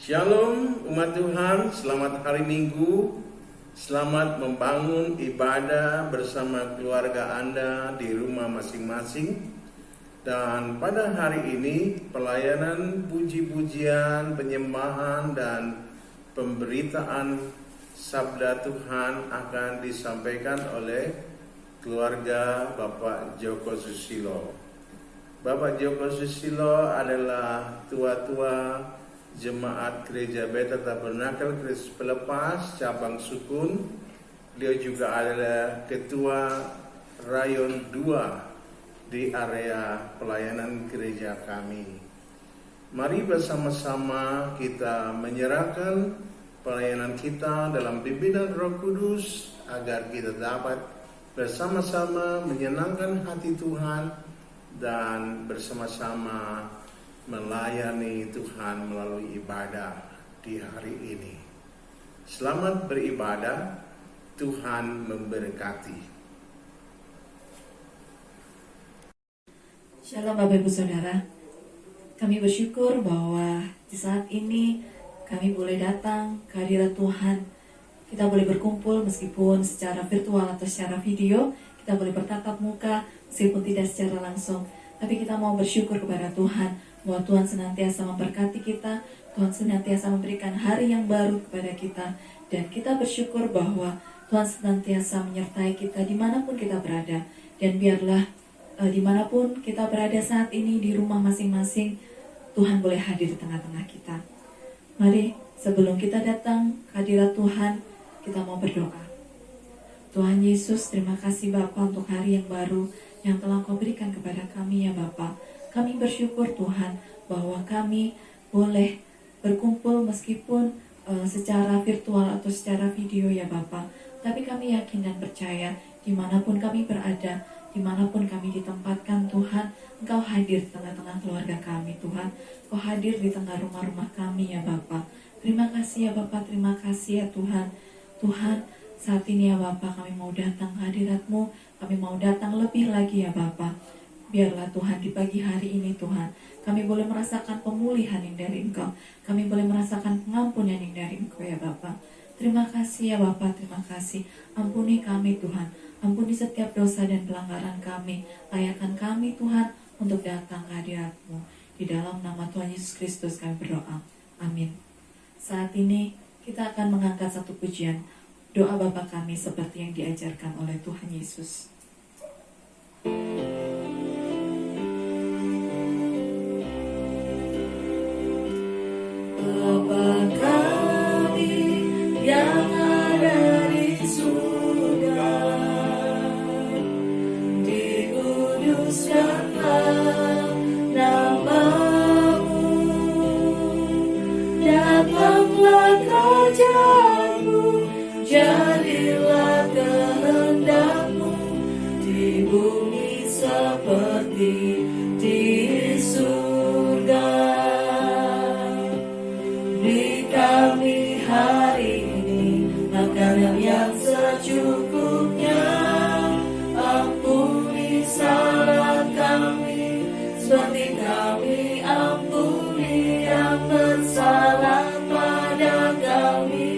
Shalom umat Tuhan, selamat hari Minggu. Selamat membangun ibadah bersama keluarga Anda di rumah masing-masing. Dan pada hari ini pelayanan puji-pujian, penyembahan dan pemberitaan sabda Tuhan akan disampaikan oleh keluarga Bapak Joko Susilo. Bapak Joko Susilo adalah tua-tua Jemaat Gereja Bethel Tabernakel Kristus Pelepas cabang Sukun. Beliau juga adalah ketua rayon 2 di area pelayanan gereja kami. Mari bersama-sama kita menyerahkan pelayanan kita dalam pimpinan Roh Kudus agar kita dapat bersama-sama menyenangkan hati Tuhan dan bersama-sama melayani Tuhan melalui ibadah di hari ini. Selamat beribadah, Tuhan memberkati. Shalom Bapak Ibu Saudara, kami bersyukur bahwa di saat ini kami boleh datang ke hadirat Tuhan. Kita boleh berkumpul meskipun secara virtual atau secara video, kita boleh bertatap muka meskipun tidak secara langsung. Tapi kita mau bersyukur kepada Tuhan bahwa Tuhan senantiasa memberkati kita, Tuhan senantiasa memberikan hari yang baru kepada kita, dan kita bersyukur bahwa Tuhan senantiasa menyertai kita dimanapun kita berada. Dan biarlah dimanapun kita berada saat ini di rumah masing-masing, Tuhan boleh hadir di tengah-tengah kita. Mari sebelum kita datang ke hadirat Tuhan, kita mau berdoa. Tuhan Yesus, terima kasih Bapa untuk hari yang baru yang telah Kau berikan kepada kami ya Bapa. Kami bersyukur Tuhan bahwa kami boleh berkumpul meskipun secara virtual atau secara video ya Bapa. Tapi kami yakin dan percaya dimanapun kami berada, dimanapun kami ditempatkan Tuhan, Engkau hadir di tengah-tengah keluarga kami Tuhan. Engkau hadir di tengah rumah-rumah kami ya Bapa. Terima kasih ya Bapa, terima kasih ya Tuhan. Tuhan, saat ini ya Bapa kami mau datang ke hadirat-Mu, kami mau datang lebih lagi ya Bapa. Biarlah Tuhan di pagi hari ini Tuhan, kami boleh merasakan pemulihan yang dari Engkau. Kami boleh merasakan pengampunan yang dari Engkau ya Bapa. Terima kasih ya Bapa, terima kasih. Ampuni kami Tuhan, ampuni setiap dosa dan pelanggaran kami. Layakkan kami Tuhan untuk datang ke hadirat-Mu. Di dalam nama Tuhan Yesus Kristus kami berdoa. Amin. Saat ini kita akan mengangkat satu pujian, doa Bapa kami seperti yang diajarkan oleh Tuhan Yesus. Bapa kami yang ada di surga, dikuduskanlah nama-Mu, datanglah kerajaan-Mu, jadilah kehendak-Mu di bumi seperti di surga. Kami hari ini makanan yang secukupnya, ampuni salah kami seperti kami ampuni yang bersalah pada kami.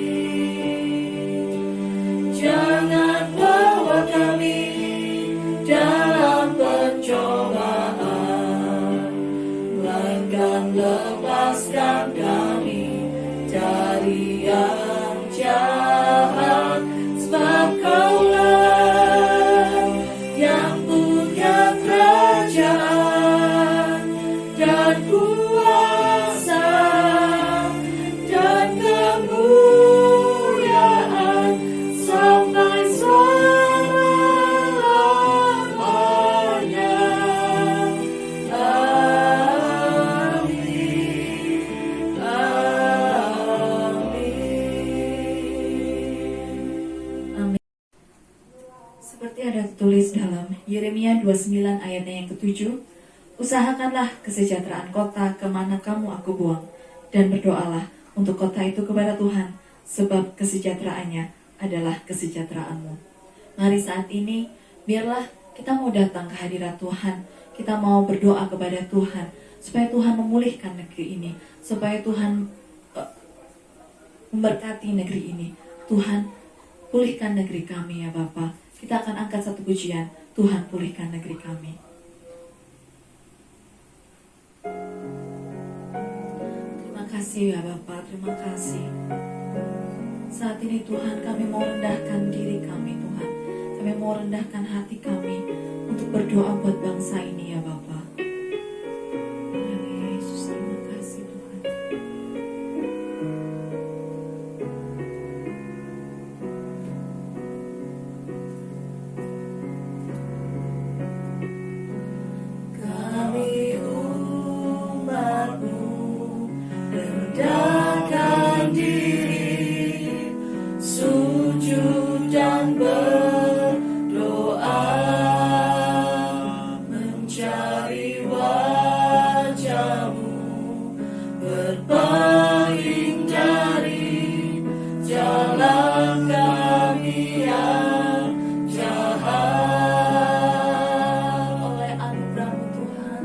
Jangan bawa kami dalam pencobaan, melainkan lepaskan kami dari yang jahat, sebab Kaulah yang punya kerajaan dan kuasa dan kemuliaan sampai selama-lamanya. Tertulis dalam Yeremia 29 ayatnya yang ke-7, usahakanlah kesejahteraan kota kemana kamu aku buang, dan berdoalah untuk kota itu kepada Tuhan, sebab kesejahteraannya adalah kesejahteraanmu. Mari saat ini, biarlah kita mau datang ke hadirat Tuhan, kita mau berdoa kepada Tuhan, supaya Tuhan memulihkan negeri ini, supaya Tuhan memberkati negeri ini. Tuhan, pulihkan negeri kami ya Bapa. Kita akan angkat satu pujian, Tuhan pulihkan negeri kami. Terima kasih ya Bapa, terima kasih. Saat ini Tuhan, kami mau rendahkan diri kami Tuhan. Kami mau rendahkan hati kami untuk berdoa buat bangsa ini ya Bapa. Yesus, terima kasih Tuhan. Kami umat-Mu rendahkan diri, sujud dan berdoa, mencari wajah-Mu, berpaling dari jalan kami yang jahat. Oleh anugerah-Mu Tuhan,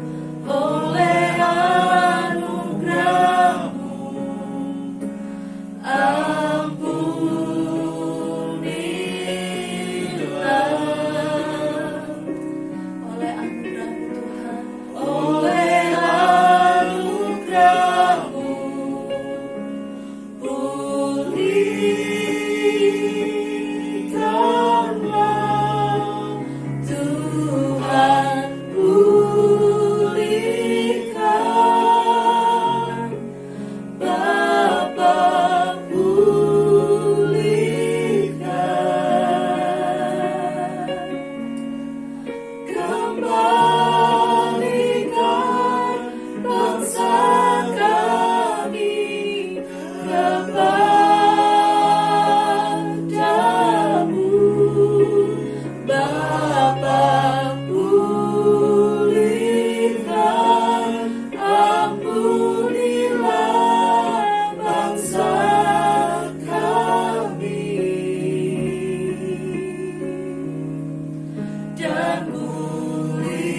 oleh anugerah-Mu, ampunilah. Oleh anugerah-Mu Tuhan, oleh anugerah-Mu, pulihkanlah. Tuhan, pulihkan. Bapa, pulihkan. Kembalikan bangsa kami kepadamu. Bapa, pulihkan. Ampunilah bangsa kami dan pulihkan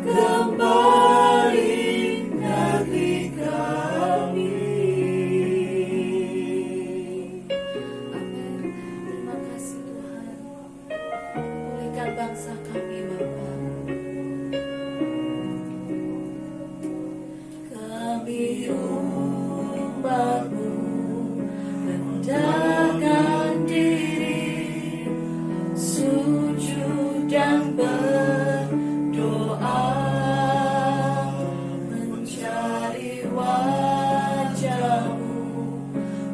kembali negeri kami. Amin. Terima kasih Tuhan. Pulihkan bangsa kami Bapa. Kami umat-Mu rendahkan diri, sujud dan berdoa, mencari wajah-Mu,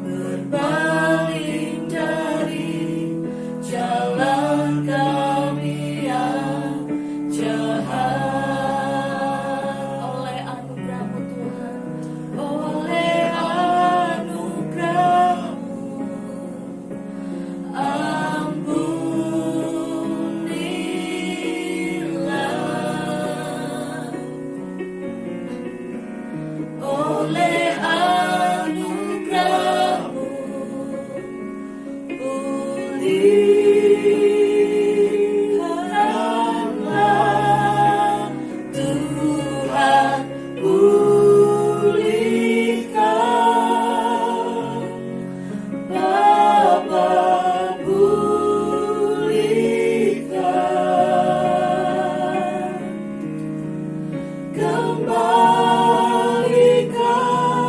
berpaling dari jalan kami yang jahat. Oleh anugerah-Mu Tuhan, oleh anugerah-Mu, ampunilah. Oleh anugerah-Mu, pulihkanlah. Tuhan, pulihkan. Bapa, pulihkan. Kembalikan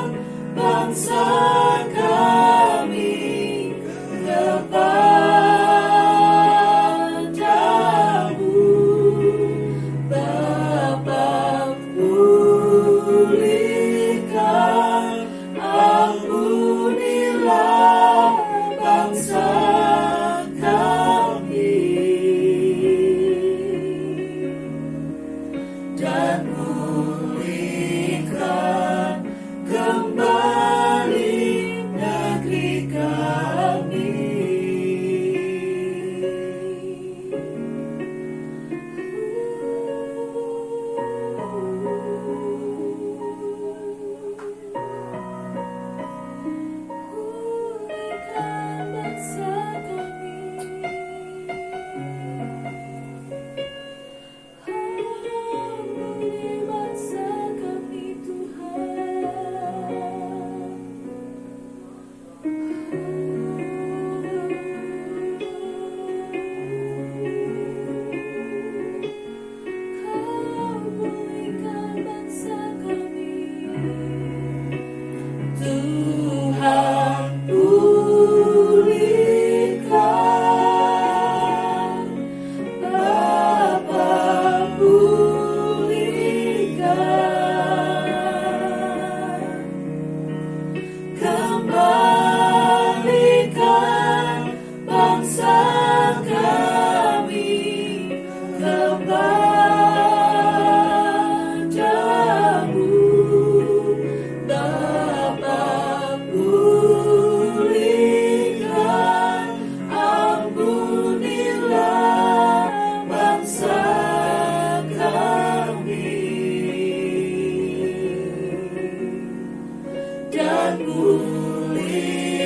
pulihkan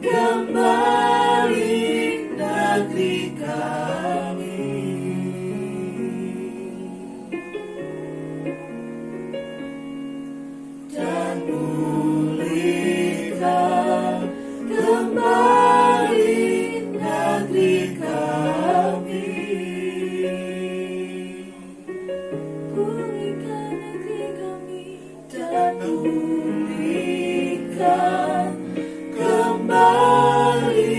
kembali negeri kami. Dan pulihkan kembali negeri kami. Pulihkan negeri kami dan pulihkan kembali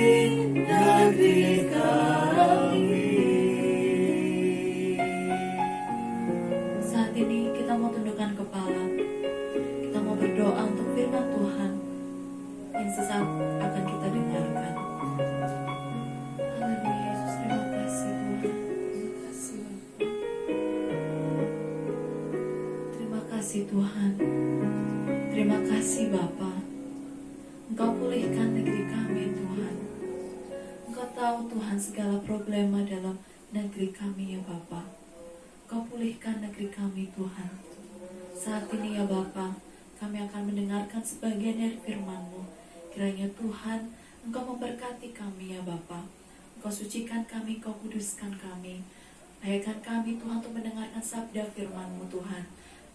negeri kami. Saat ini kita mau tundukkan kepala. Kita mau berdoa untuk firman Tuhan yang sesaat akan kita dengarkan. Haleluya Yesus, terima kasih Tuhan. Terima kasih Tuhan. Terima kasih Bapa. Engkau pulihkan negeri kami Tuhan. Engkau tahu Tuhan segala problema dalam negeri kami ya Bapa. Engkau pulihkan negeri kami Tuhan. Saat ini ya Bapa, kami akan mendengarkan sebagian dari firman-Mu. Kiranya Tuhan, Engkau memberkati kami ya Bapa. Engkau sucikan kami, Engkau kuduskan kami. Layakan kami Tuhan untuk mendengarkan sabda firman-Mu Tuhan.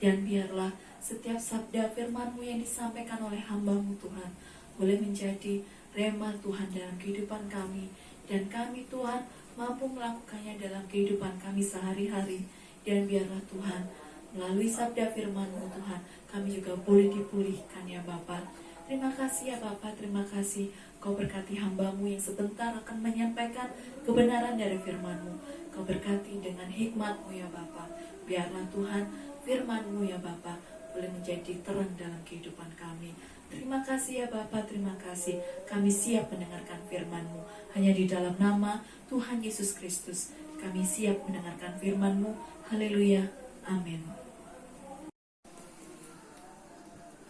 Dan biarlah setiap sabda firman-Mu yang disampaikan oleh hamba-Mu Tuhan boleh menjadi rema Tuhan dalam kehidupan kami. Dan kami Tuhan mampu melakukannya dalam kehidupan kami sehari-hari. Dan biarlah Tuhan, melalui sabda firman-Mu Tuhan, kami juga boleh dipulihkan ya Bapa. Terima kasih ya Bapa, terima kasih. Kau berkati hamba-Mu yang sebentar akan menyampaikan kebenaran dari firman-Mu. Kau berkati dengan hikmat-Mu ya Bapa. Biarlah Tuhan, firman-Mu ya Bapa boleh menjadi terang dalam kehidupan kami. Terima kasih ya Bapa, terima kasih. Kami siap mendengarkan firman-Mu. Hanya di dalam nama Tuhan Yesus Kristus kami siap mendengarkan firman-Mu. Haleluya, amin.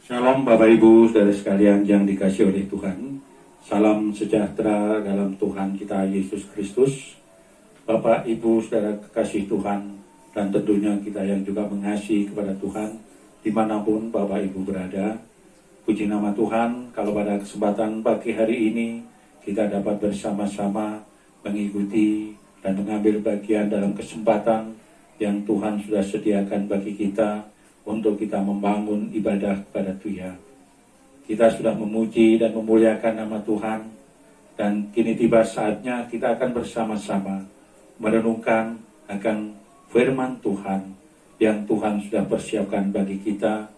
Shalom Bapak Ibu saudara sekalian yang dikasihi oleh Tuhan. Salam sejahtera dalam Tuhan kita Yesus Kristus. Bapak Ibu saudara kekasih Tuhan, dan tentunya kita yang juga mengasihi kepada Tuhan dimanapun Bapak Ibu berada. Puji nama Tuhan kalau pada kesempatan pagi hari ini kita dapat bersama-sama mengikuti dan mengambil bagian dalam kesempatan yang Tuhan sudah sediakan bagi kita untuk kita membangun ibadah kepada Dia. Kita sudah memuji dan memuliakan nama Tuhan, dan kini tiba saatnya kita akan bersama-sama merenungkan akan firman Tuhan yang Tuhan sudah persiapkan bagi kita,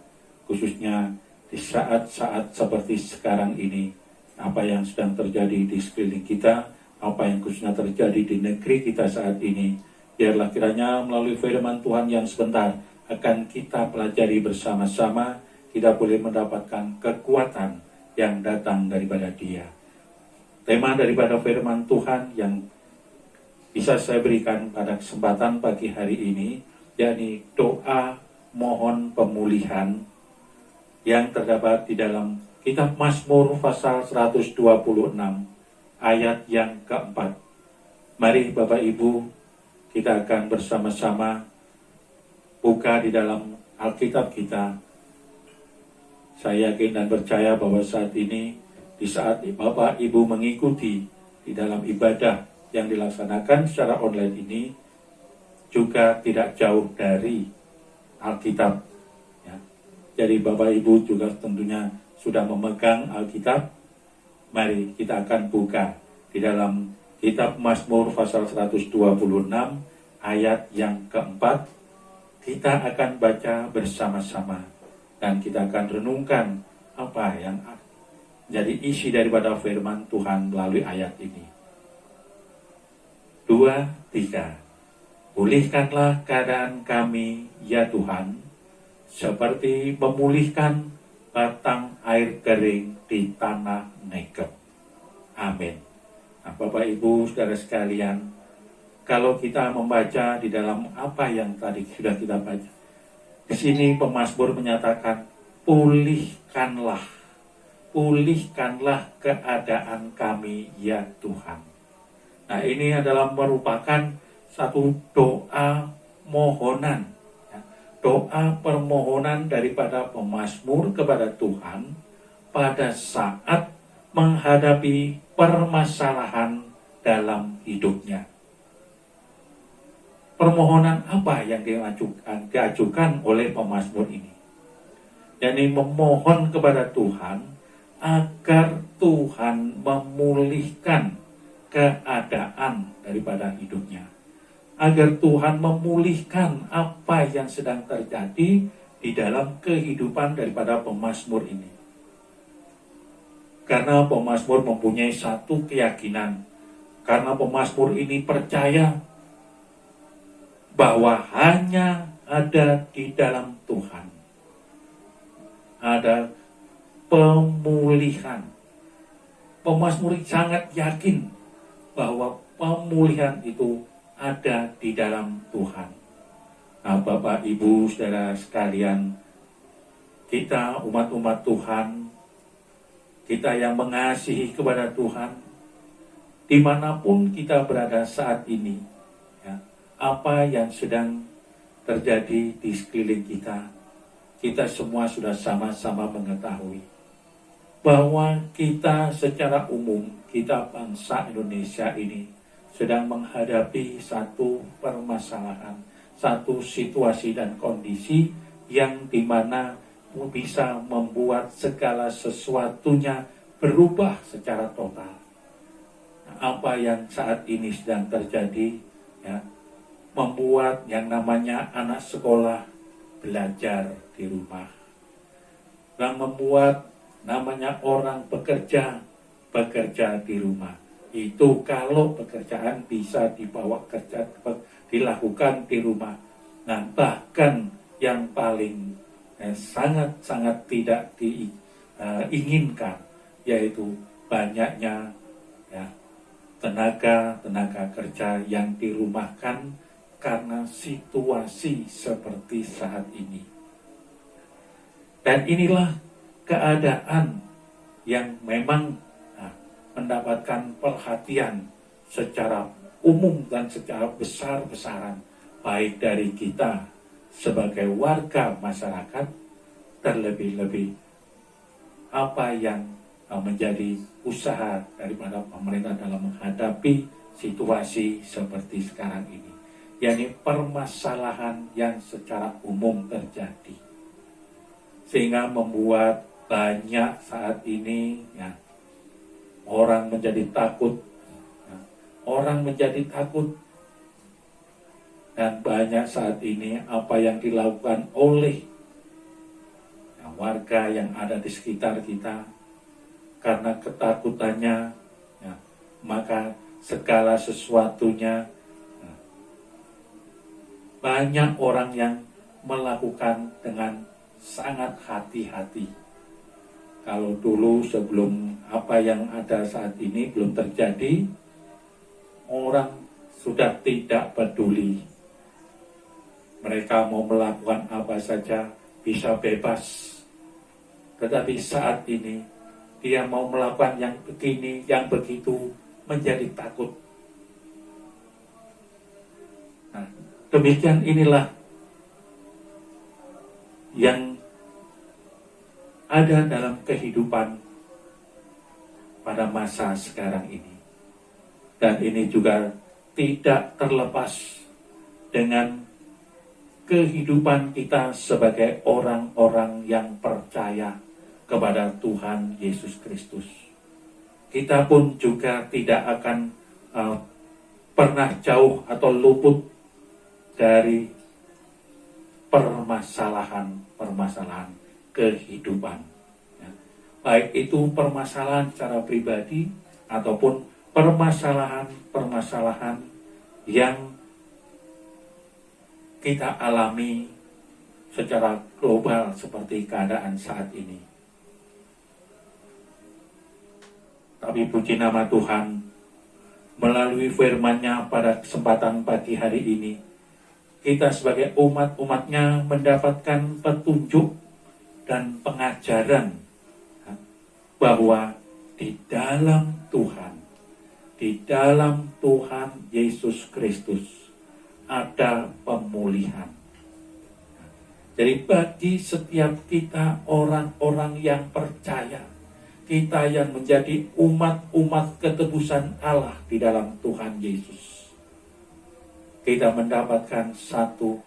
khususnya di saat-saat seperti sekarang ini. Apa yang sedang terjadi di sekeliling kita, apa yang khususnya terjadi di negeri kita saat ini, biarlah kiranya melalui firman Tuhan yang sebentar akan kita pelajari bersama-sama, kita boleh mendapatkan kekuatan yang datang daripada Dia. Tema daripada firman Tuhan yang bisa saya berikan pada kesempatan pagi hari ini, yakni doa mohon pemulihan, yang terdapat di dalam kitab Mazmur pasal 126 ayat yang keempat. Mari Bapak Ibu, kita akan bersama-sama buka di dalam Alkitab kita. Saya yakin dan percaya bahwa saat ini, di saat Bapak Ibu mengikuti di dalam ibadah yang dilaksanakan secara online ini, juga tidak jauh dari Alkitab. Ya. Jadi Bapak Ibu juga tentunya sudah memegang Alkitab. Mari kita akan buka di dalam kitab Mazmur pasal 126 ayat yang keempat. Kita akan baca bersama-sama dan kita akan renungkan apa yang jadi isi daripada firman Tuhan melalui ayat ini. 2, 3. Pulihkanlah keadaan kami ya Tuhan, seperti memulihkan batang air kering di tanah Negeb. Amin. Nah, Bapak Ibu saudara sekalian, kalau kita membaca di dalam apa yang tadi sudah kita baca, di sini pemazmur menyatakan, pulihkanlah keadaan kami ya Tuhan. Nah, ini adalah merupakan satu doa mohonan, ya, doa permohonan daripada pemazmur kepada Tuhan pada saat menghadapi permasalahan dalam hidupnya. Permohonan apa yang diajukan oleh pemazmur ini? Yakni memohon kepada Tuhan agar Tuhan memulihkan keadaan daripada hidupnya. Agar Tuhan memulihkan apa yang sedang terjadi di dalam kehidupan daripada pemazmur ini. Karena pemazmur mempunyai satu keyakinan. Karena pemazmur ini percaya bahwa hanya ada di dalam Tuhan ada pemulihan. Pemazmur sangat yakin bahwa pemulihan itu ada di dalam Tuhan. Nah, Bapak, Ibu, saudara sekalian, kita umat-umat Tuhan, kita yang mengasihi kepada Tuhan, dimanapun kita berada saat ini, ya, apa yang sedang terjadi di sekeliling kita semua sudah sama-sama mengetahui bahwa kita secara umum, kita bangsa Indonesia ini sedang menghadapi satu permasalahan, satu situasi dan kondisi yang dimana bisa membuat segala sesuatunya berubah secara total. Nah, apa yang saat ini sedang terjadi, ya, membuat yang namanya anak sekolah belajar di rumah, dan membuat namanya orang bekerja di rumah. Itu kalau pekerjaan bisa dilakukan di rumah. Nah, bahkan yang paling sangat-sangat tidak diinginkan, yaitu banyaknya, ya, tenaga kerja yang dirumahkan karena situasi seperti saat ini. Dan inilah keadaan yang memang mendapatkan perhatian secara umum dan secara besar-besaran, baik dari kita sebagai warga masyarakat, terlebih-lebih apa yang menjadi usaha daripada pemerintah dalam menghadapi situasi seperti sekarang ini, yakni permasalahan yang secara umum terjadi, sehingga membuat banyak saat ini, ya, orang menjadi takut, ya, orang menjadi takut, dan banyak saat ini apa yang dilakukan oleh, ya, warga yang ada di sekitar kita karena ketakutannya, ya, maka segala sesuatunya, banyak orang yang melakukan dengan sangat hati-hati. Kalau dulu sebelum apa yang ada saat ini belum terjadi, orang sudah tidak peduli. Mereka mau melakukan apa saja bisa bebas. Tetapi saat ini dia mau melakukan yang begini, yang begitu, menjadi takut. Nah, demikian inilah yang ada dalam kehidupan pada masa sekarang ini. Dan ini juga tidak terlepas dengan kehidupan kita sebagai orang-orang yang percaya kepada Tuhan Yesus Kristus. Kita pun juga tidak akan pernah jauh atau luput dari permasalahan kehidupan, ya. Baik itu permasalahan secara pribadi ataupun permasalahan yang kita alami secara global seperti keadaan saat ini. Tapi puji nama Tuhan, melalui firman-Nya pada kesempatan pagi hari ini, kita sebagai umat-umatnya mendapatkan petunjuk dan pengajaran bahwa di dalam Tuhan Yesus Kristus ada pemulihan. Jadi bagi setiap kita orang-orang yang percaya, kita yang menjadi umat-umat ketebusan Allah di dalam Tuhan Yesus, kita mendapatkan satu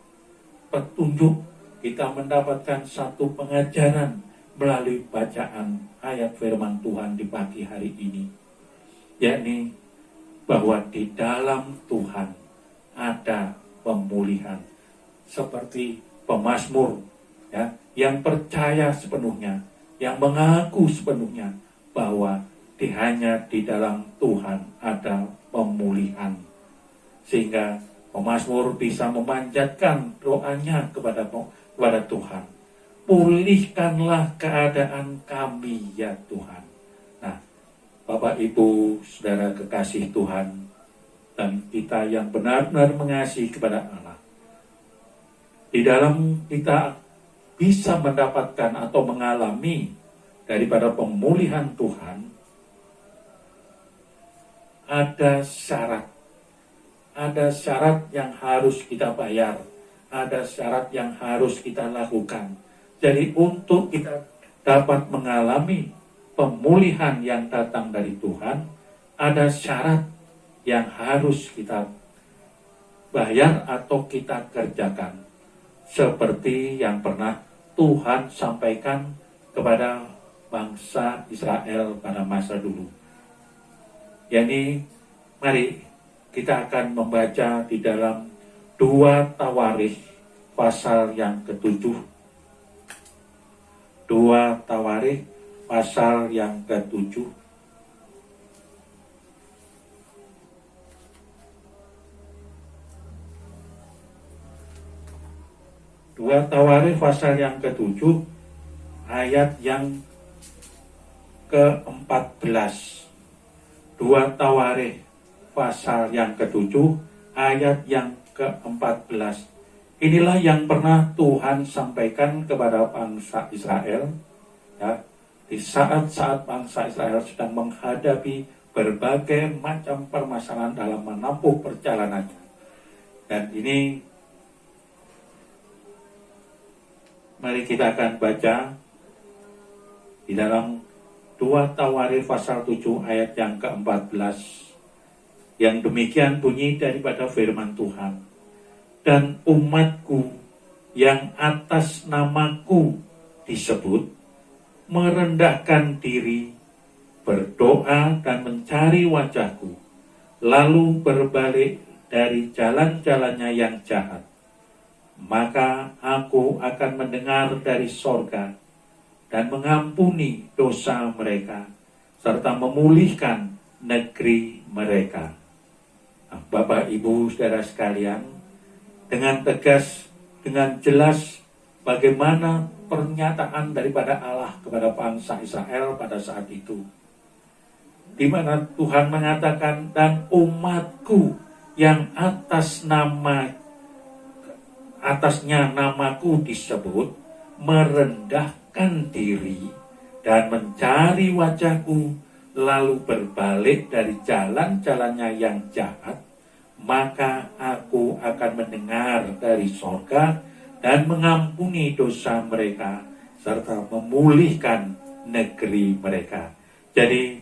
petunjuk, kita mendapatkan satu pengajaran melalui bacaan ayat firman Tuhan di pagi hari ini, yakni bahwa di dalam Tuhan ada pemulihan. Seperti pemazmur ya, yang percaya sepenuhnya, yang mengaku sepenuhnya bahwa hanya di dalam Tuhan ada pemulihan. Sehingga pemazmur bisa memanjatkan doanya kepada Tuhan. Pulihkanlah keadaan kami ya Tuhan. Nah, Bapak Ibu Saudara kekasih Tuhan, dan kita yang benar-benar mengasihi kepada Allah, di dalam kita bisa mendapatkan atau mengalami daripada pemulihan Tuhan, ada syarat. Ada syarat yang harus kita bayar, ada syarat yang harus kita lakukan. Jadi untuk kita dapat mengalami pemulihan yang datang dari Tuhan, ada syarat yang harus kita bayar atau kita kerjakan. Seperti yang pernah Tuhan sampaikan kepada bangsa Israel pada masa dulu. Yani mari kita akan membaca di dalam 2 Tawarikh pasal yang ke-7. 2 Tawarikh pasal yang ke-7. Dua Tawarikh pasal yang ke-7 ayat yang ke-14. 2 Tawarikh pasal yang ke-7 ayat yang ke-14. Inilah yang pernah Tuhan sampaikan kepada bangsa Israel ya, di saat-saat bangsa Israel sedang menghadapi berbagai macam permasalahan dalam menempuh perjalanannya. Dan ini mari kita akan baca di dalam 2 Tawarikh pasal 7 ayat yang ke-14. Yang demikian bunyi daripada firman Tuhan. Dan umatku yang atas namaku disebut, merendahkan diri, berdoa dan mencari wajahku, lalu berbalik dari jalan-jalannya yang jahat, maka aku akan mendengar dari sorga dan mengampuni dosa mereka, serta memulihkan negeri mereka. Nah, Bapak Ibu Saudara sekalian, dengan tegas, dengan jelas bagaimana pernyataan daripada Allah kepada bangsa Israel pada saat itu, di mana Tuhan mengatakan, dan umatku yang atasnya namaku disebut, merendahkan diri dan mencari wajahku, lalu berbalik dari jalan-jalannya yang jahat, maka aku akan mendengar dari sorga dan mengampuni dosa mereka, serta memulihkan negeri mereka. Jadi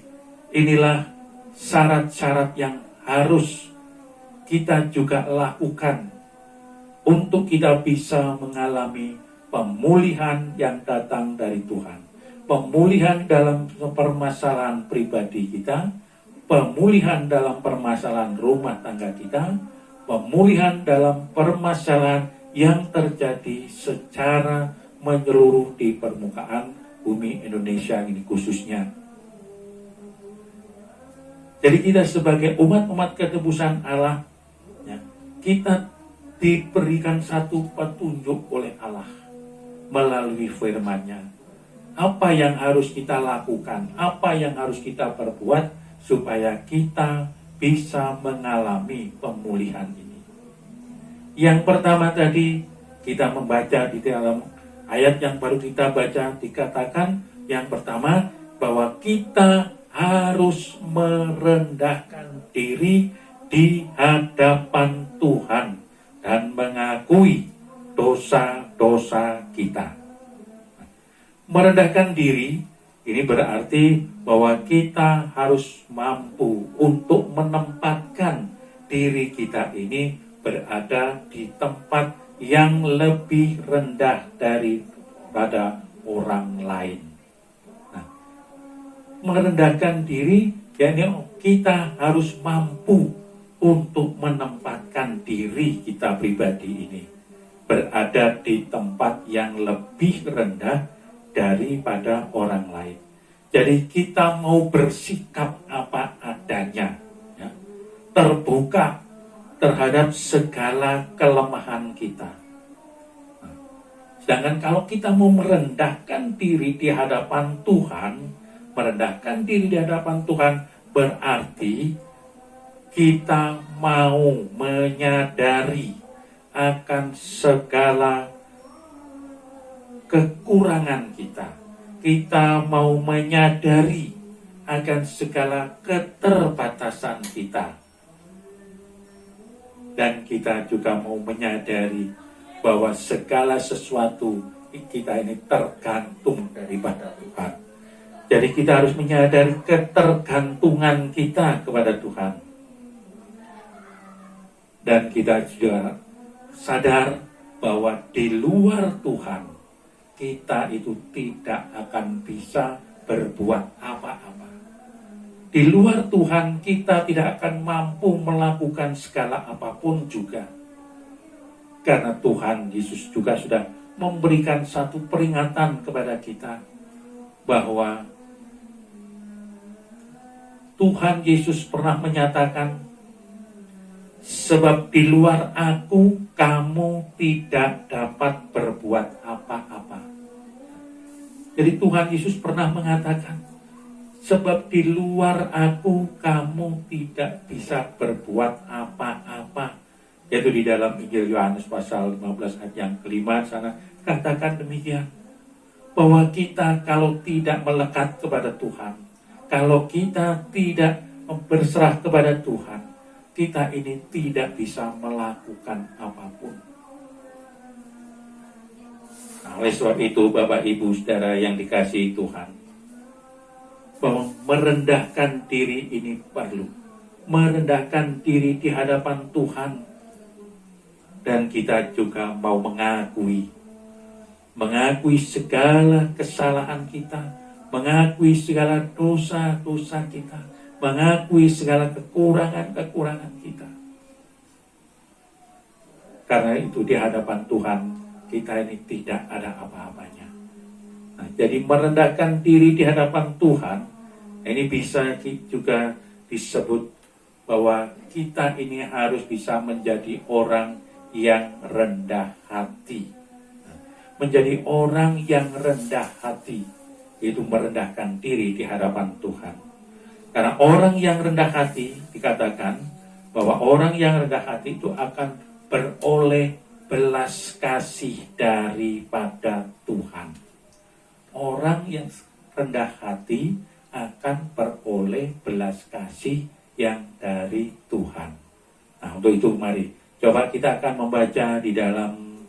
inilah syarat-syarat yang harus kita juga lakukan untuk kita bisa mengalami pemulihan yang datang dari Tuhan. Pemulihan dalam permasalahan pribadi kita, pemulihan dalam permasalahan rumah tangga kita, pemulihan dalam permasalahan yang terjadi secara menyeluruh di permukaan bumi Indonesia ini khususnya. Jadi kita sebagai umat-umat ketebusan Allah, ya, kita diberikan satu petunjuk oleh Allah melalui firman-Nya. Apa yang harus kita lakukan, apa yang harus kita perbuat supaya kita bisa mengalami pemulihan ini. Yang pertama tadi kita membaca di dalam ayat yang baru kita baca, dikatakan yang pertama bahwa kita harus merendahkan diri di hadapan Tuhan dan mengakui dosa dosa kita. Merendahkan diri ini berarti bahwa kita harus mampu untuk menempatkan diri kita ini berada di tempat yang lebih rendah daripada orang lain. Nah, merendahkan diri, yakni kita harus mampu untuk menempatkan diri kita pribadi ini berada di tempat yang lebih rendah daripada orang lain. Jadi kita mau bersikap apa adanya, ya, terbuka terhadap segala kelemahan kita. Nah, sedangkan kalau kita mau merendahkan diri di hadapan Tuhan, merendahkan diri di hadapan Tuhan berarti kita mau menyadari akan segala kekurangan kita. Kita mau menyadari akan segala keterbatasan kita. Dan kita juga mau menyadari bahwa segala sesuatu kita ini tergantung daripada Tuhan. Jadi kita harus menyadari ketergantungan kita kepada Tuhan. Dan kita juga sadar bahwa di luar Tuhan kita itu tidak akan bisa berbuat apa-apa. Di luar Tuhan kita tidak akan mampu melakukan segala apapun juga. Karena Tuhan Yesus juga sudah memberikan satu peringatan kepada kita bahwa Tuhan Yesus pernah menyatakan, sebab di luar aku kamu tidak dapat berbuat apa-apa. Jadi Tuhan Yesus pernah mengatakan, sebab di luar aku kamu tidak bisa berbuat apa-apa. Yaitu di dalam Injil Yohanes pasal 15 ayat yang kelima sana katakan demikian. Bahwa kita kalau tidak melekat kepada Tuhan, kalau kita tidak berserah kepada Tuhan, kita ini tidak bisa melakukan apapun. Nah, oleh sebab itu Bapak Ibu Saudara yang dikasihi Tuhan, bahwa merendahkan diri ini perlu. Merendahkan diri di hadapan Tuhan. Dan kita juga mau mengakui segala kesalahan kita, mengakui segala dosa-dosa kita, mengakui segala kekurangan-kekurangan kita. Karena itu di hadapan Tuhan kita ini tidak ada apa-apanya. Nah, jadi merendahkan diri di hadapan Tuhan, ini bisa juga disebut bahwa kita ini harus bisa menjadi orang yang rendah hati. Menjadi orang yang rendah hati, itu merendahkan diri di hadapan Tuhan. Karena orang yang rendah hati, dikatakan bahwa orang yang rendah hati itu akan beroleh belas kasih daripada Tuhan. Orang yang rendah hati akan beroleh belas kasih yang dari Tuhan. Nah, untuk itu mari coba kita akan membaca di dalam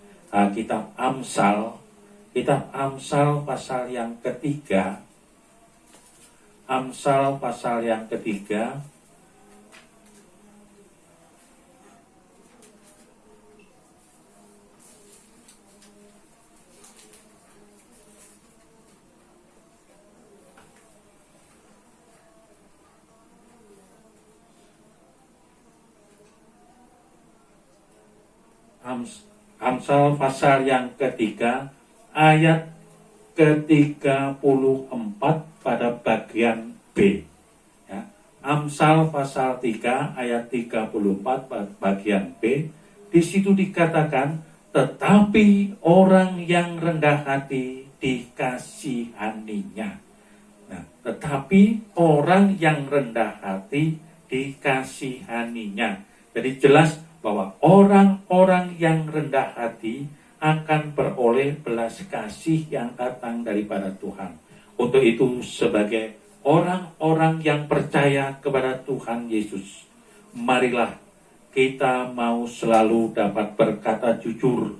kitab Amsal pasal yang ketiga. Amsal pasal yang ketiga. Amsal pasal yang ketiga ayat ke-34 pada bagian B. Ya. Amsal pasal 3 ayat 34 bagian B. Di situ dikatakan, tetapi orang yang rendah hati dikasihaninya. Nah, tetapi orang yang rendah hati dikasihaninya. Jadi jelas bahwa orang-orang yang rendah hati akan beroleh belas kasih yang datang daripada Tuhan. Untuk itu sebagai orang-orang yang percaya kepada Tuhan Yesus, marilah kita mau selalu dapat berkata jujur.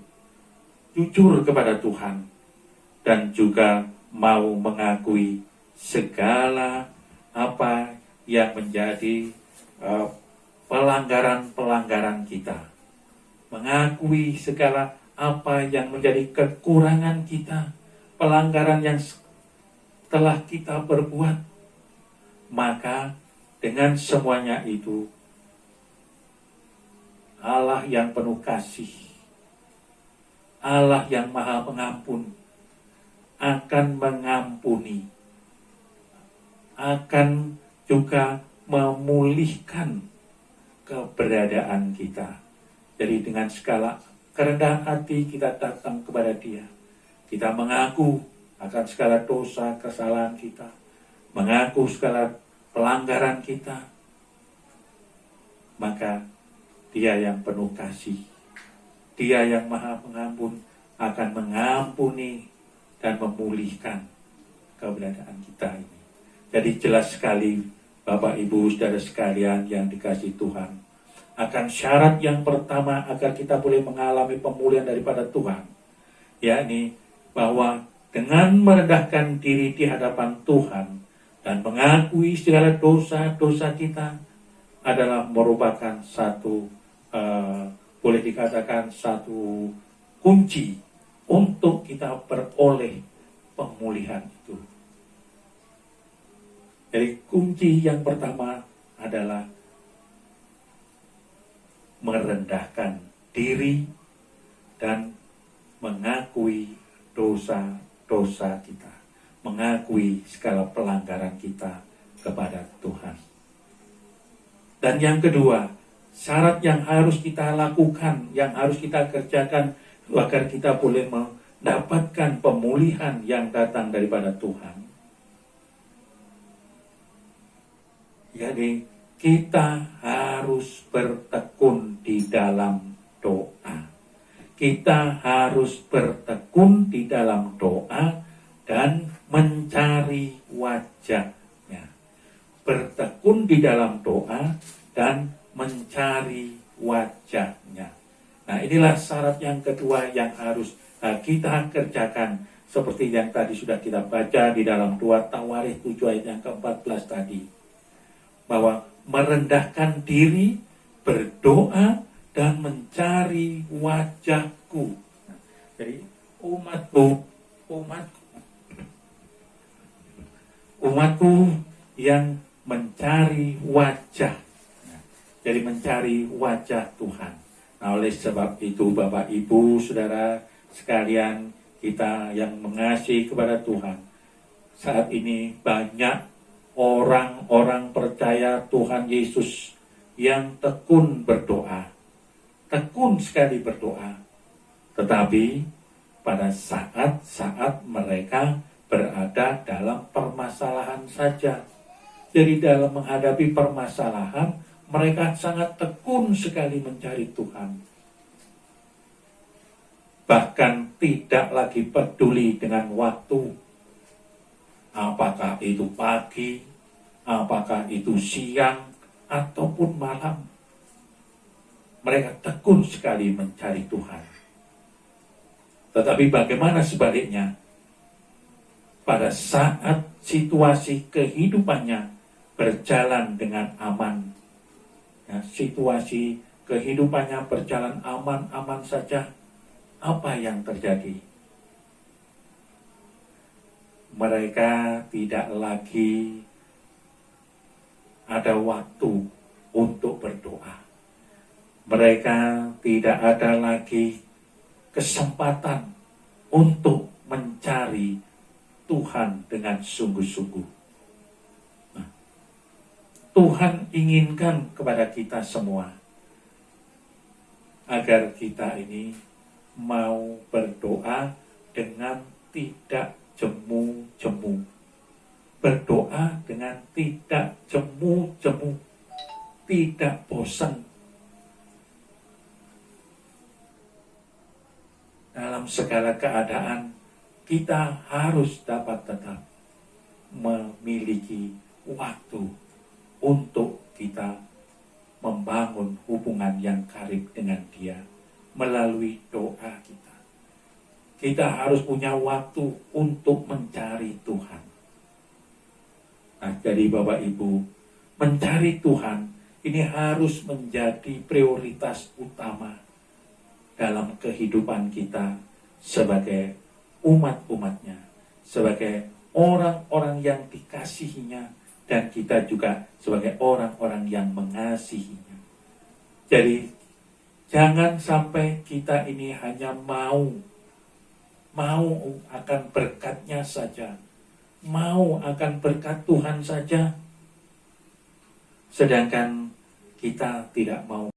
jujur kepada Tuhan dan juga mau mengakui segala apa yang menjadi pelanggaran-pelanggaran kita, mengakui segala apa yang menjadi kekurangan kita, pelanggaran yang telah kita perbuat, maka dengan semuanya itu Allah yang penuh kasih, Allah yang maha pengampun akan mengampuni, akan juga memulihkan keberadaan kita. Jadi dengan segala kerendahan hati kita datang kepada Dia. Kita mengaku akan segala dosa, kesalahan kita, mengaku segala pelanggaran kita. Maka Dia yang penuh kasih, Dia yang maha pengampun akan mengampuni dan memulihkan keberadaan kita ini. Jadi jelas sekali Bapak Ibu Saudara sekalian yang dikasihi Tuhan, akan syarat yang pertama agar kita boleh mengalami pemulihan daripada Tuhan, yakni bahwa dengan merendahkan diri di hadapan Tuhan dan mengakui segala dosa-dosa kita adalah merupakan satu boleh dikatakan satu kunci untuk kita beroleh pemulihan itu. Jadi kunci yang pertama adalah merendahkan diri dan mengakui dosa-dosa kita, mengakui segala pelanggaran kita kepada Tuhan. Dan yang kedua, syarat yang harus kita lakukan, yang harus kita kerjakan agar kita boleh mendapatkan pemulihan yang datang daripada Tuhan. Jadi kita harus bertekun di dalam doa. Kita harus bertekun di dalam doa dan mencari wajahnya. Bertekun di dalam doa dan mencari wajahnya. Nah, inilah syarat yang kedua yang harus kita kerjakan. Seperti yang tadi sudah kita baca di dalam 2 Tawarikh 7 ayat yang ke-14 tadi. Bahwa merendahkan diri, berdoa, dan mencari wajahku. Jadi umatku yang mencari wajah. Jadi mencari wajah Tuhan. Nah, oleh sebab itu Bapak Ibu Saudara sekalian kita yang mengasihi kepada Tuhan, saat ini banyak orang-orang percaya Tuhan Yesus yang tekun berdoa, tekun sekali berdoa, tetapi pada saat-saat mereka berada dalam permasalahan saja. Jadi dalam menghadapi permasalahan, mereka sangat tekun sekali mencari Tuhan. Bahkan tidak lagi peduli dengan waktu. Apakah itu pagi, apakah itu siang, ataupun malam. Mereka tekun sekali mencari Tuhan. Tetapi bagaimana sebaliknya? Pada saat situasi kehidupannya berjalan dengan aman, ya, situasi kehidupannya berjalan aman-aman saja, apa yang terjadi? Mereka tidak lagi ada waktu untuk berdoa. Mereka tidak ada lagi kesempatan untuk mencari Tuhan dengan sungguh-sungguh. Nah, Tuhan inginkan kepada kita semua agar kita ini mau berdoa dengan tidak jemu-jemu. Berdoa dengan tidak jemu-jemu, tidak bosan. Dalam segala keadaan, kita harus dapat tetap memiliki waktu untuk kita membangun hubungan yang karib dengan Dia melalui doa kita. kita harus punya waktu untuk mencari Tuhan. Nah, jadi Bapak Ibu, mencari Tuhan ini harus menjadi prioritas utama dalam kehidupan kita sebagai umat-umatnya, sebagai orang-orang yang dikasihinya, dan kita juga sebagai orang-orang yang mengasihinya. Jadi, jangan sampai kita ini hanya mau akan berkatnya saja, mau akan berkat Tuhan saja, sedangkan kita tidak mau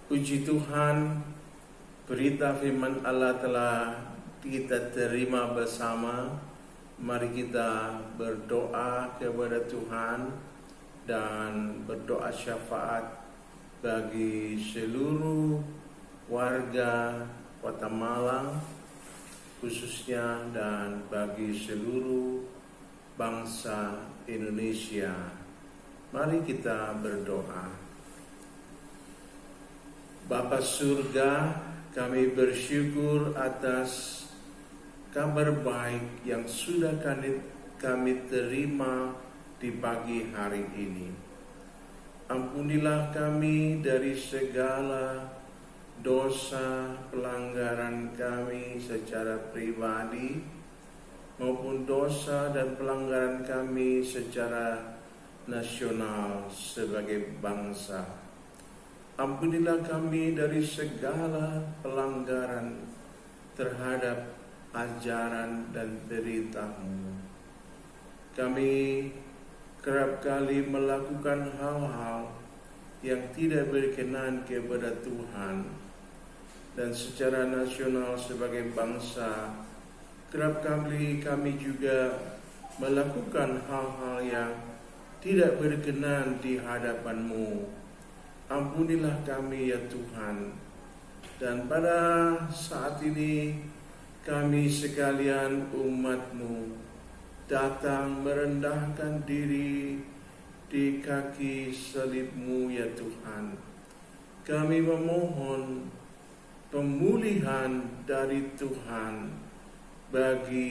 Puji Tuhan, berita firman Allah telah kita terima bersama. Mari kita berdoa kepada Tuhan dan berdoa syafaat bagi seluruh warga Kota Malang khususnya, dan bagi seluruh bangsa Indonesia. Mari kita berdoa. Bapa surga, kami bersyukur atas kabar baik yang sudah kami terima di pagi hari ini. Ampunilah kami dari segala dosa pelanggaran kami secara pribadi maupun dosa dan pelanggaran kami secara nasional sebagai bangsa. Ampunilah kami dari segala pelanggaran terhadap ajaran dan perintah-Mu. Kami kerap kali melakukan hal-hal yang tidak berkenan kepada Tuhan, dan secara nasional sebagai bangsa kerap kali kami juga melakukan hal-hal yang tidak berkenan di hadapan-Mu. Ampunilah kami ya Tuhan. Dan pada saat ini kami sekalian umat-Mu datang merendahkan diri di kaki salib-Mu ya Tuhan. Kami memohon pemulihan dari Tuhan bagi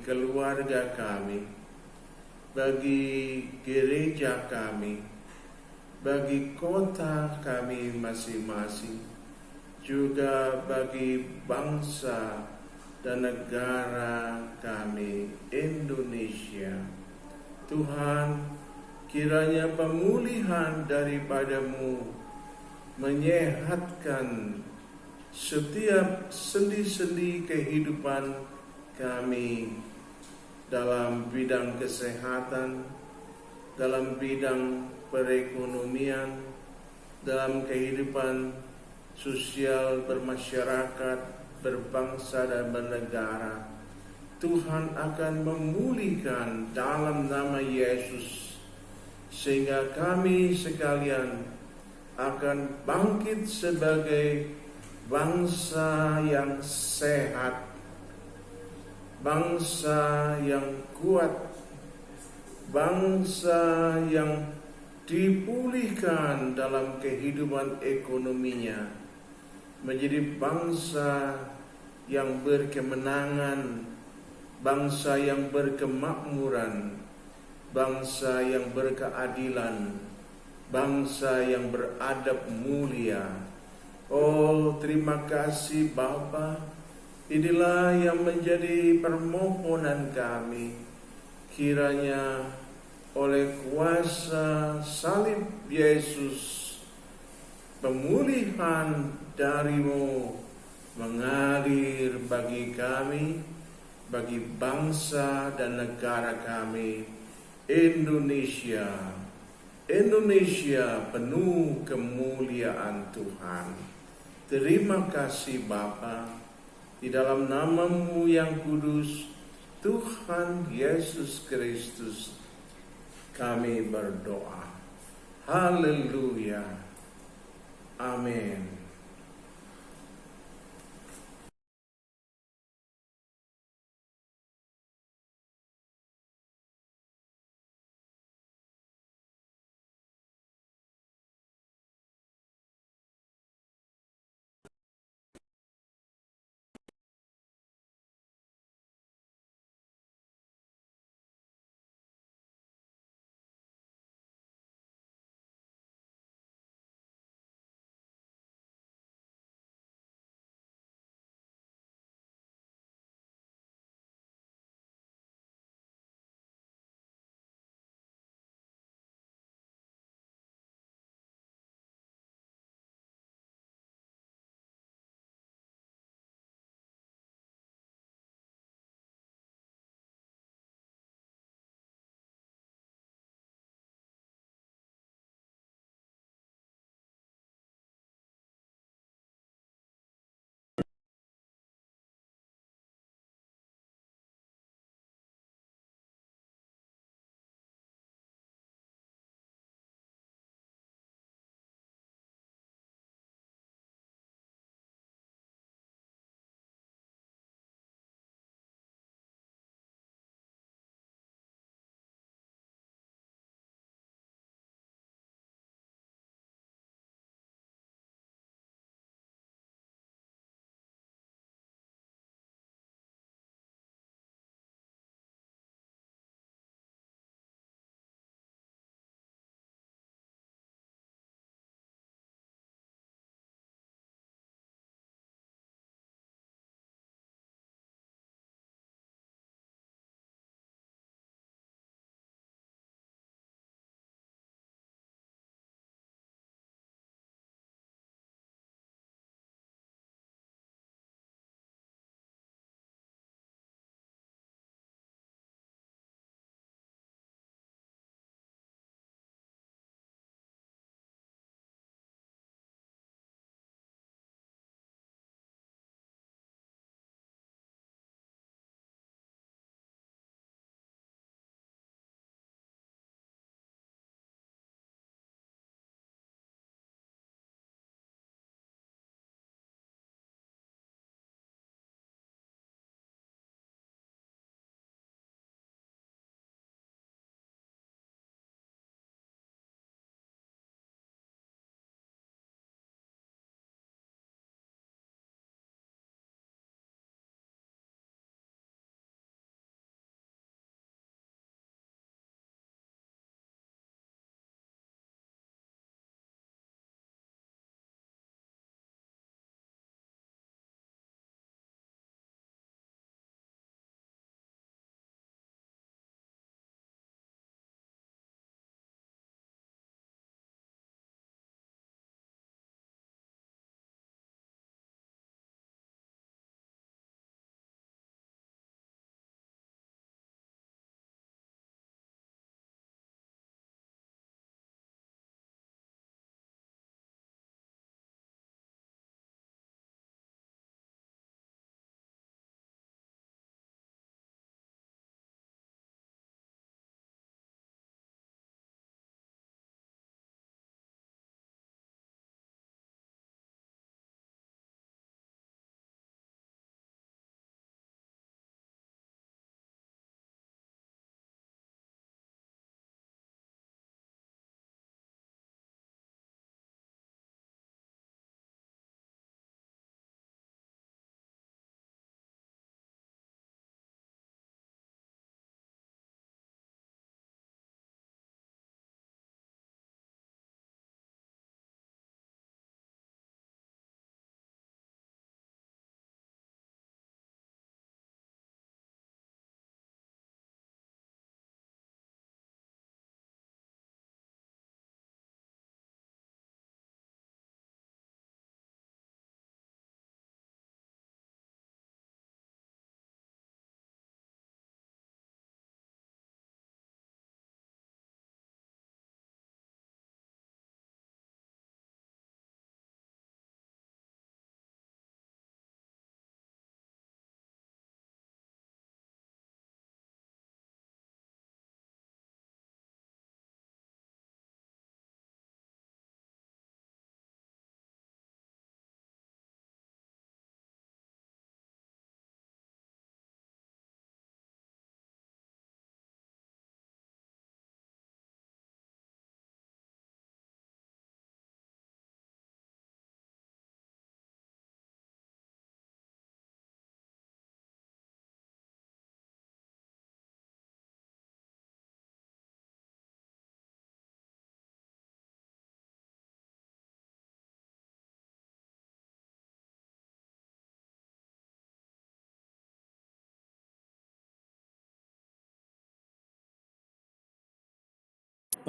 keluarga kami, bagi gereja kami, bagi kota kami masing-masing, juga bagi bangsa dan negara kami Indonesia. Tuhan, kiranya pemulihan daripada-Mu menyehatkan setiap sendi-sendi kehidupan kami dalam bidang kesehatan, dalam bidang perekonomian, dalam kehidupan sosial bermasyarakat, berbangsa dan bernegara. Tuhan akan memulihkan dalam nama Yesus, sehingga kami sekalian akan bangkit sebagai bangsa yang sehat, bangsa yang kuat, bangsa yang dipulihkan dalam kehidupan ekonominya, menjadi bangsa yang berkemenangan, bangsa yang berkemakmuran, bangsa yang berkeadilan, bangsa yang beradab mulia. Oh, terima kasih Bapa. Inilah yang menjadi permohonan kami. Kiranya oleh kuasa salib Yesus, pemulihan dari-Mu mengalir bagi kami, bagi bangsa dan negara kami Indonesia. Indonesia penuh kemuliaan Tuhan. Terima kasih Bapa. Di dalam nama-Mu yang kudus, Tuhan Yesus Kristus, kami berdoa. Haleluya. Amin.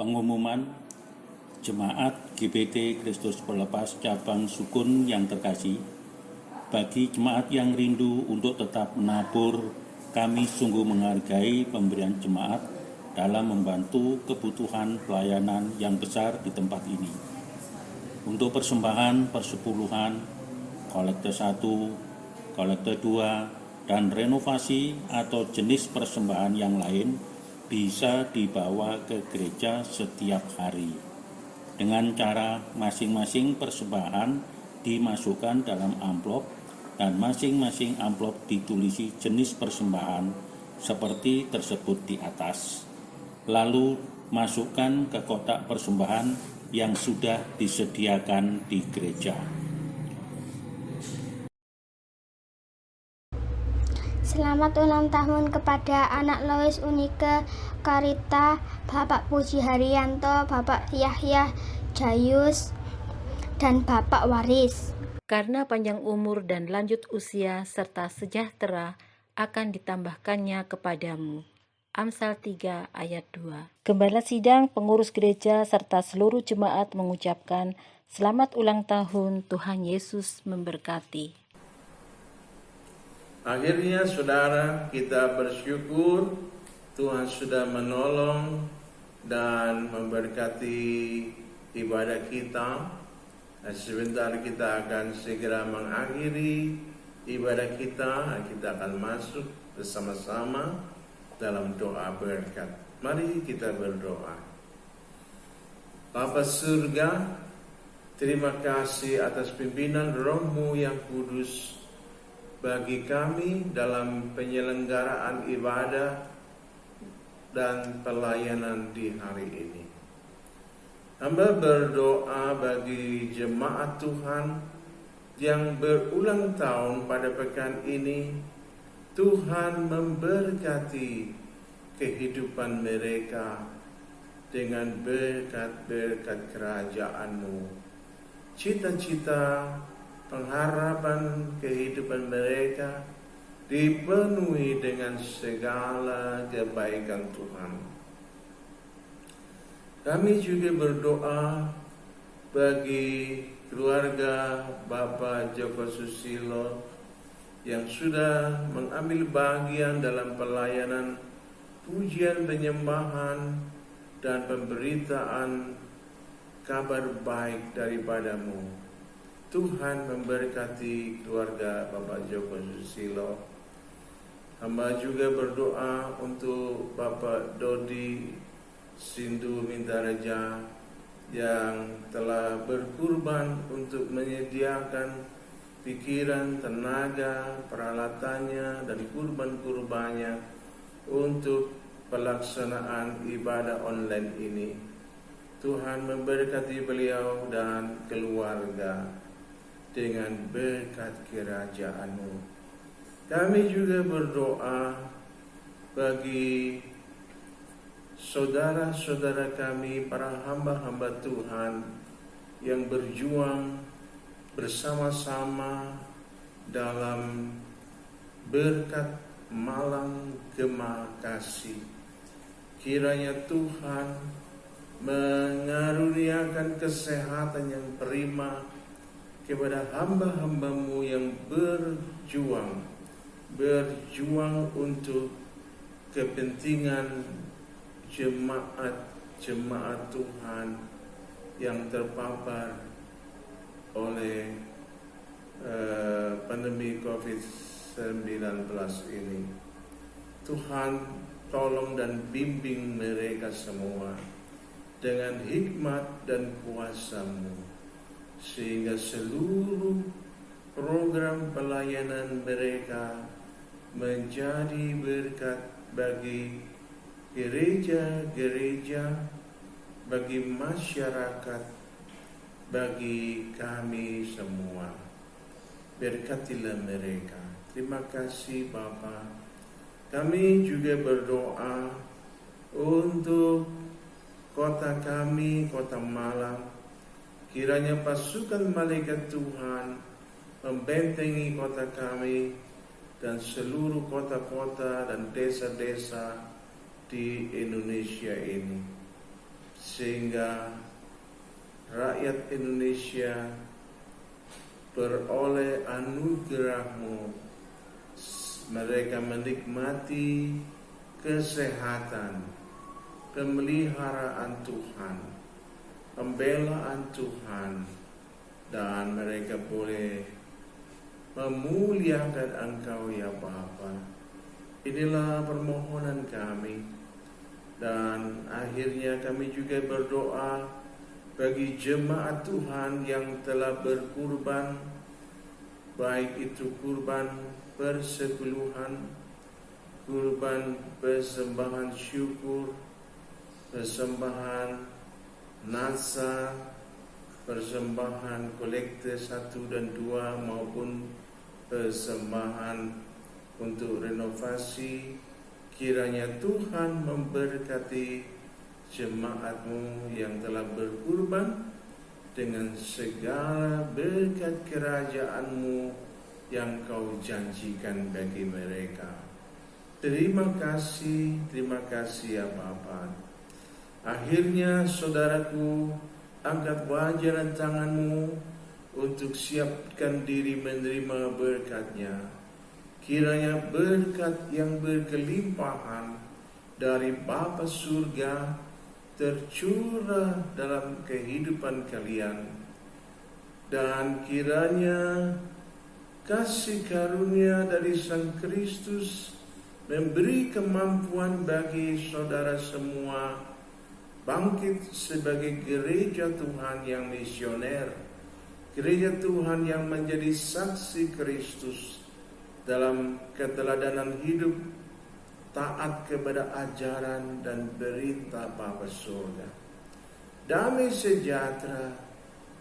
Pengumuman Jemaat GBT Kristus Pelepas Cabang Sukun yang terkasih, bagi jemaat yang rindu untuk tetap menabur, kami sungguh menghargai pemberian jemaat dalam membantu kebutuhan pelayanan yang besar di tempat ini. Untuk persembahan persepuluhan, kolekte 1, kolekte 2, dan renovasi atau jenis persembahan yang lain bisa dibawa ke gereja setiap hari. Dengan cara masing-masing persembahan dimasukkan dalam amplop dan masing-masing amplop ditulisi jenis persembahan seperti tersebut di atas. Lalu masukkan ke kotak persembahan yang sudah disediakan di gereja. Selamat ulang tahun kepada anak Lois Unike Karita, Bapak Puji Haryanto, Bapak Yahya Jayus, dan Bapak Waris. Karena panjang umur dan lanjut usia serta sejahtera akan ditambahkannya kepadamu. Amsal 3 ayat 2. Gembala sidang, pengurus gereja, serta seluruh jemaat mengucapkan selamat ulang tahun. Tuhan Yesus memberkati. Akhirnya saudara, kita bersyukur Tuhan sudah menolong dan memberkati ibadah kita. Sebentar kita akan segera mengakhiri ibadah kita. Kita akan masuk bersama-sama dalam doa berkat. Mari kita berdoa. Bapa surga, terima kasih atas pimpinan Roh-Mu yang kudus bagi kami dalam penyelenggaraan ibadah dan pelayanan di hari ini. Hamba berdoa bagi jemaat Tuhan yang berulang tahun pada pekan ini. Tuhan memberkati kehidupan mereka dengan berkat-berkat kerajaan-Mu. Cita-cita pengharapan kehidupan mereka dipenuhi dengan segala kebaikan Tuhan. Kami juga berdoa bagi keluarga Bapak Joko Susilo yang sudah mengambil bagian dalam pelayanan pujian penyembahan dan pemberitaan kabar baik daripada-Mu. Tuhan memberkati keluarga Bapak Joko Susilo. Hamba juga berdoa untuk Bapak Dodi Sindu Mintareja yang telah berkurban untuk menyediakan pikiran, tenaga, peralatannya, dan kurban-kurbannya untuk pelaksanaan ibadah online ini. Tuhan memberkati beliau dan keluarga dengan berkat kerajaan-Mu. Kami juga berdoa bagi saudara-saudara kami, para hamba-hamba Tuhan yang berjuang bersama-sama dalam berkat malam Gema Kasih. Kiranya Tuhan mengaruniakan kesehatan yang prima kepada hamba-hamba-Mu yang berjuang untuk kepentingan jemaat Tuhan yang terpapar oleh pandemi COVID-19 ini. Tuhan tolong dan bimbing mereka semua dengan hikmat dan kuasa-Mu, sehingga seluruh program pelayanan mereka menjadi berkat bagi gereja-gereja, bagi masyarakat, bagi kami semua. Berkatilah mereka. Terima kasih Bapa. Kami juga berdoa untuk kota kami, kota Malang. Kiranya pasukan malaikat Tuhan membentengi kota kami dan seluruh kota-kota dan desa-desa di Indonesia ini. sehingga rakyat Indonesia beroleh anugerah-Mu. Mereka menikmati kesehatan, pemeliharaan Tuhan, pembelaan Tuhan, dan mereka boleh memuliakan Engkau ya Bapa. Inilah permohonan kami. Dan akhirnya kami juga berdoa bagi jemaat Tuhan yang telah berkurban, baik itu kurban persepuluhan, kurban persembahan syukur, persembahan nasa, persembahan kolekte 1 dan 2, maupun persembahan untuk renovasi. Kiranya Tuhan memberkati jemaat-Mu yang telah berkurban dengan segala berkat kerajaan-Mu yang Kau janjikan bagi mereka. Terima kasih ya Bapa. Akhirnya saudaraku, angkat wajah dan tanganmu untuk siapkan diri menerima berkat-Nya. Kiranya berkat yang berkelimpahan dari Bapa surga tercurah dalam kehidupan kalian, dan kiranya kasih karunia dari Sang Kristus memberi kemampuan bagi saudara semua bangkit sebagai gereja Tuhan yang misioner, gereja Tuhan yang menjadi saksi Kristus dalam keteladanan hidup, taat kepada ajaran dan perintah Bapa surga. Damai sejahtera,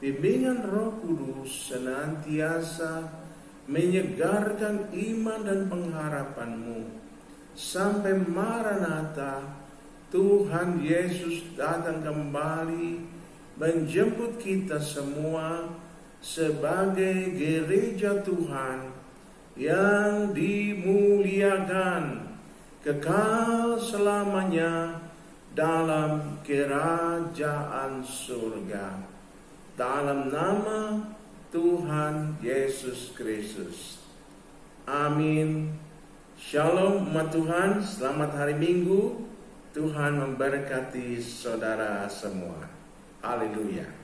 bimbingan Roh Kudus senantiasa menyegarkan iman dan pengharapanmu sampai Maranatha, Tuhan Yesus datang kembali menjemput kita semua sebagai gereja Tuhan yang dimuliakan kekal selamanya dalam kerajaan surga. Dalam nama Tuhan Yesus Kristus. Amin. Shalom umat Tuhan, selamat hari Minggu. Tuhan memberkati saudara semua. Haleluya.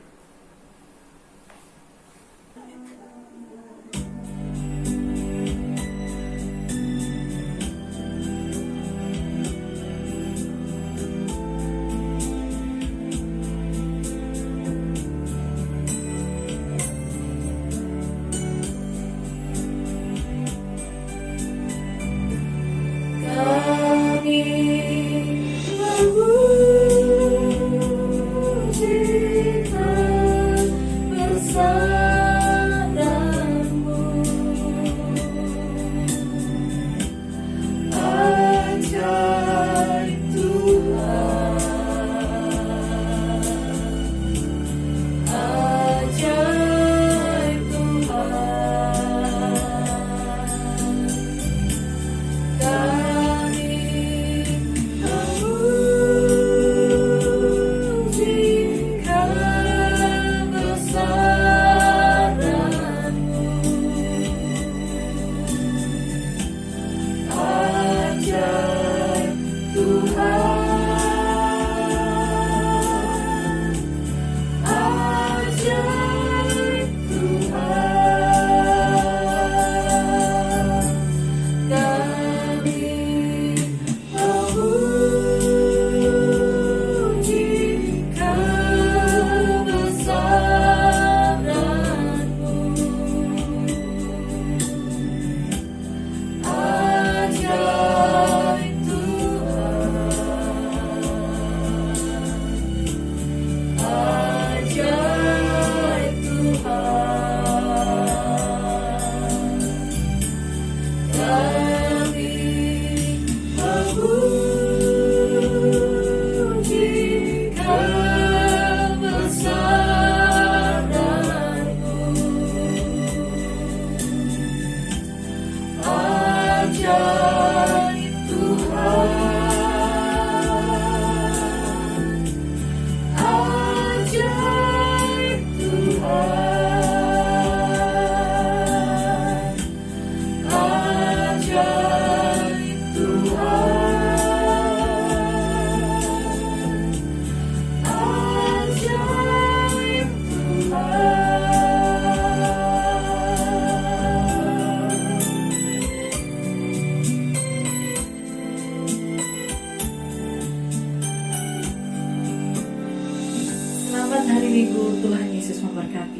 minggu, Tuhan Yesus memberkati.